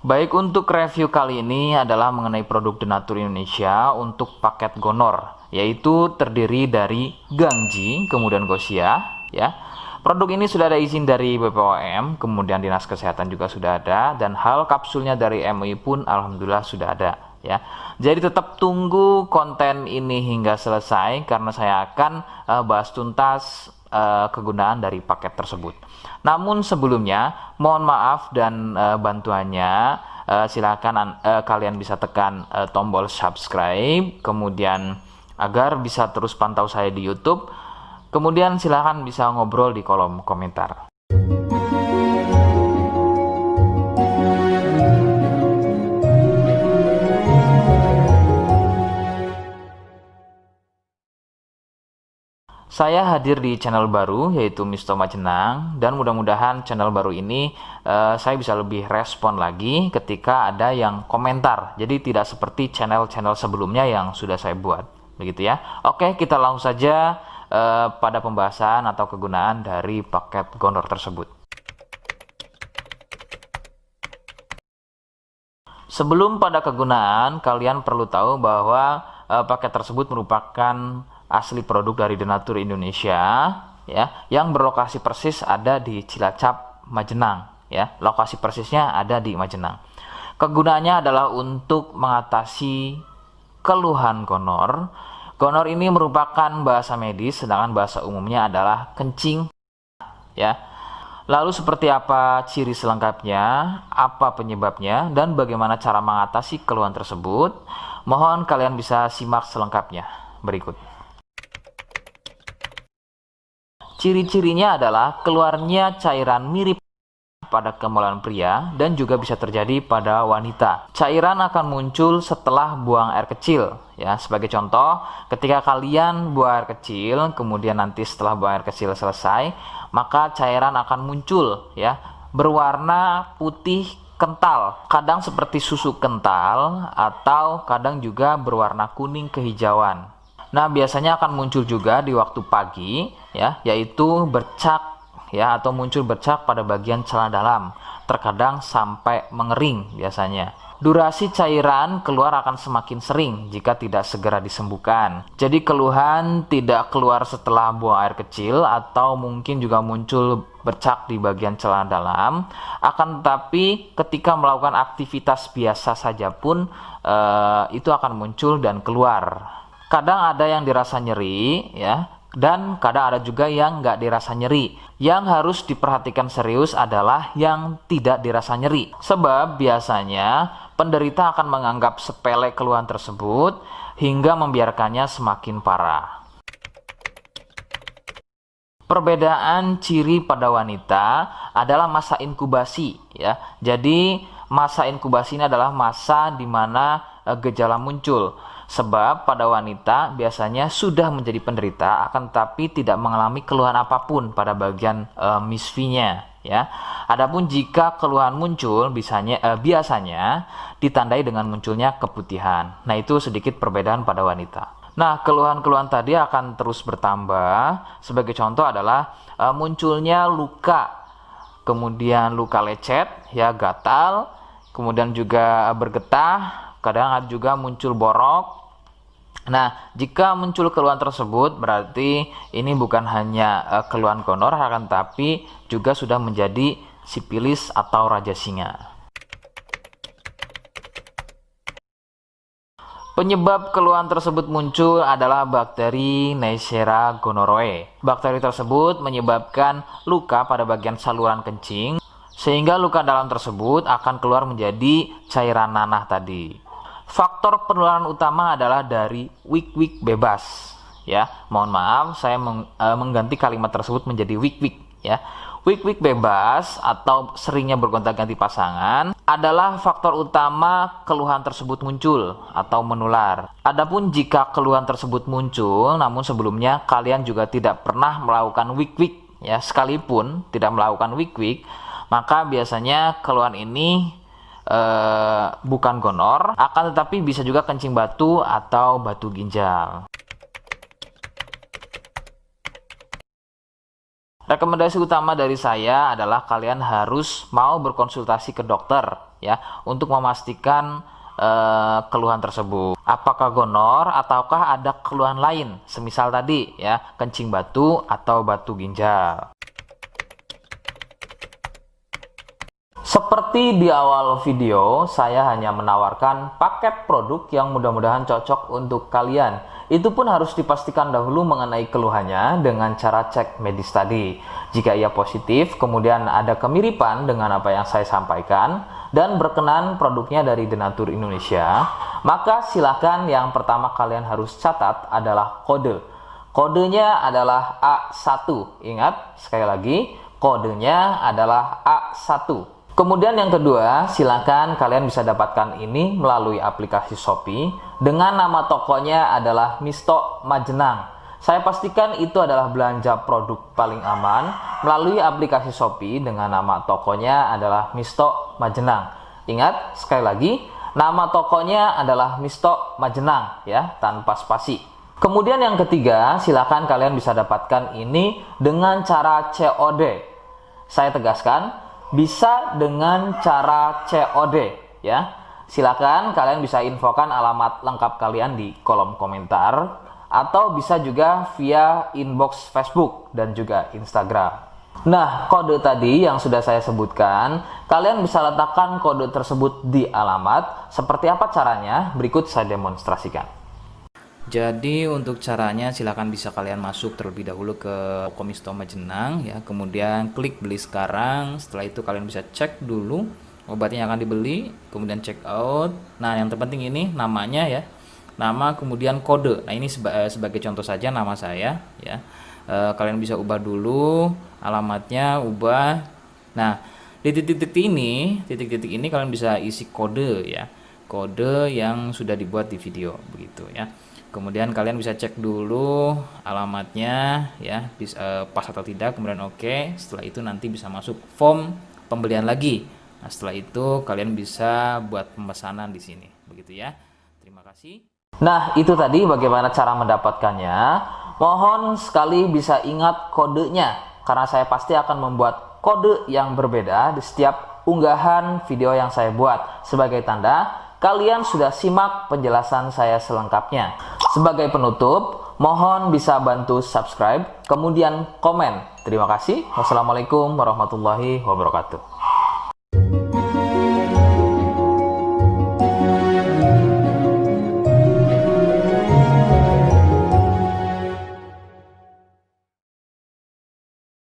Baik, untuk review kali ini adalah mengenai produk Denatur Indonesia untuk paket Gonor, yaitu terdiri dari Gangji, kemudian Gosia, ya. Produk ini sudah ada izin dari BPOM, kemudian Dinas Kesehatan juga sudah ada, dan hal kapsulnya dari MUI pun alhamdulillah sudah ada, ya. Jadi tetap tunggu konten ini hingga selesai karena saya akan bahas tuntas kegunaan dari paket tersebut. Namun sebelumnya mohon maaf dan bantuannya, silakan kalian bisa tekan tombol subscribe, kemudian agar bisa terus pantau saya di YouTube. Kemudian silakan bisa ngobrol di kolom komentar. Saya hadir di channel baru yaitu Misto Majenang, dan mudah-mudahan channel baru ini saya bisa lebih respon lagi ketika ada yang komentar. Jadi tidak seperti channel-channel sebelumnya yang sudah saya buat, begitu ya. Oke, kita langsung saja pada pembahasan atau kegunaan dari paket Gonor tersebut. Sebelum pada kegunaan, kalian perlu tahu bahwa paket tersebut merupakan asli produk dari Denatur Indonesia, ya, yang berlokasi persis ada di Cilacap, Majenang, ya. Lokasi persisnya ada di Majenang. Kegunaannya adalah untuk mengatasi keluhan gonor. Gonor ini merupakan bahasa medis, sedangkan bahasa umumnya adalah kencing, ya. Lalu seperti apa ciri selengkapnya, apa penyebabnya, dan bagaimana cara mengatasi keluhan tersebut? Mohon kalian bisa simak selengkapnya berikut. Ciri-cirinya adalah keluarnya cairan mirip pada kemaluan pria dan juga bisa terjadi pada wanita. Cairan akan muncul setelah buang air kecil, ya. Sebagai contoh, ketika kalian buang air kecil, kemudian nanti setelah buang air kecil selesai, maka cairan akan muncul, ya, berwarna putih kental, kadang seperti susu kental atau kadang juga berwarna kuning kehijauan. Nah, biasanya akan muncul juga di waktu pagi, ya, yaitu bercak, ya, atau muncul bercak pada bagian celana dalam, terkadang sampai mengering biasanya. Durasi cairan keluar akan semakin sering jika tidak segera disembuhkan. Jadi keluhan tidak keluar setelah buang air kecil atau mungkin juga muncul bercak di bagian celana dalam, akan tetapi ketika melakukan aktivitas biasa saja pun itu akan muncul dan keluar. Kadang ada yang dirasa nyeri, ya, dan kadang ada juga yang nggak dirasa nyeri. Yang harus diperhatikan serius adalah yang tidak dirasa nyeri, sebab biasanya penderita akan menganggap sepele keluhan tersebut hingga membiarkannya semakin parah. Perbedaan ciri pada wanita adalah masa inkubasi, ya. Jadi masa inkubasi ini adalah masa di mana gejala muncul. Sebab pada wanita biasanya sudah menjadi penderita akan tetapi tidak mengalami keluhan apapun pada bagian misfinya, ya. Adapun jika keluhan muncul biasanya ditandai dengan munculnya keputihan. Nah, itu sedikit perbedaan pada wanita. Nah, keluhan-keluhan tadi akan terus bertambah. Sebagai contoh adalah munculnya luka, kemudian luka lecet, ya, gatal, kemudian juga bergetah, kadang ada juga muncul borok. Nah, jika muncul keluhan tersebut berarti ini bukan hanya keluhan gonor, akan tapi juga sudah menjadi sipilis atau raja singa. Penyebab keluhan tersebut muncul adalah bakteri Neisseria gonorrhoeae. Bakteri tersebut menyebabkan luka pada bagian saluran kencing, sehingga luka dalam tersebut akan keluar menjadi cairan nanah tadi. Faktor penularan utama adalah dari wik-wik bebas, ya. Mohon maaf, saya mengganti kalimat tersebut menjadi wik-wik, ya. Wik-wik bebas atau seringnya bergonta-ganti pasangan adalah faktor utama keluhan tersebut muncul atau menular. Adapun jika keluhan tersebut muncul namun sebelumnya kalian juga tidak pernah melakukan wik-wik, ya, sekalipun tidak melakukan wik-wik, maka biasanya keluhan ini bukan gonor, akan tetapi bisa juga kencing batu atau batu ginjal. Rekomendasi utama dari saya adalah kalian harus mau berkonsultasi ke dokter ya untuk memastikan keluhan tersebut. Apakah gonor ataukah ada keluhan lain, semisal tadi ya kencing batu atau batu ginjal. Seperti di awal video, saya hanya menawarkan paket produk yang mudah-mudahan cocok untuk kalian. Itu pun harus dipastikan dahulu mengenai keluhannya dengan cara cek medis tadi. Jika ia positif, kemudian ada kemiripan dengan apa yang saya sampaikan, dan berkenan produknya dari Denatur Indonesia, maka silakan yang pertama kalian harus catat adalah kode. Kodenya adalah A1. Ingat, sekali lagi, kodenya adalah A1. Kemudian yang kedua, silakan kalian bisa dapatkan ini melalui aplikasi Shopee dengan nama tokonya adalah Misto Majenang. Saya pastikan itu adalah belanja produk paling aman melalui aplikasi Shopee dengan nama tokonya adalah Misto Majenang. Ingat, sekali lagi, nama tokonya adalah Misto Majenang ya, tanpa spasi. Kemudian yang ketiga, silakan kalian bisa dapatkan ini dengan cara COD. Saya tegaskan, bisa dengan cara COD ya. Silakan kalian bisa infokan alamat lengkap kalian di kolom komentar atau bisa juga via inbox Facebook dan juga Instagram. Nah, kode tadi yang sudah saya sebutkan, kalian bisa letakkan kode tersebut di alamat. Seperti apa caranya? Berikut saya demonstrasikan. Jadi untuk caranya silakan bisa kalian masuk terlebih dahulu ke toko Misto Majenang ya, kemudian klik beli sekarang. Setelah itu kalian bisa cek dulu obatnya yang akan dibeli, kemudian check out. Nah, yang terpenting ini namanya ya, nama kemudian kode. Nah, ini sebagai contoh saja nama saya ya. Kalian bisa ubah dulu alamatnya, ubah. Nah, di titik-titik ini kalian bisa isi kode ya, kode yang sudah dibuat di video begitu ya. Kemudian kalian bisa cek dulu alamatnya ya, pas atau tidak, kemudian oke. Setelah itu nanti bisa masuk form pembelian lagi. Nah, setelah itu kalian bisa buat pemesanan di sini begitu ya. Terima kasih. Nah, itu tadi bagaimana cara mendapatkannya. Mohon sekali bisa ingat kodenya, karena saya pasti akan membuat kode yang berbeda di setiap unggahan video yang saya buat sebagai tanda kalian sudah simak penjelasan saya selengkapnya. Sebagai penutup, mohon bisa bantu subscribe, kemudian komen. Terima kasih. Wassalamualaikum warahmatullahi wabarakatuh.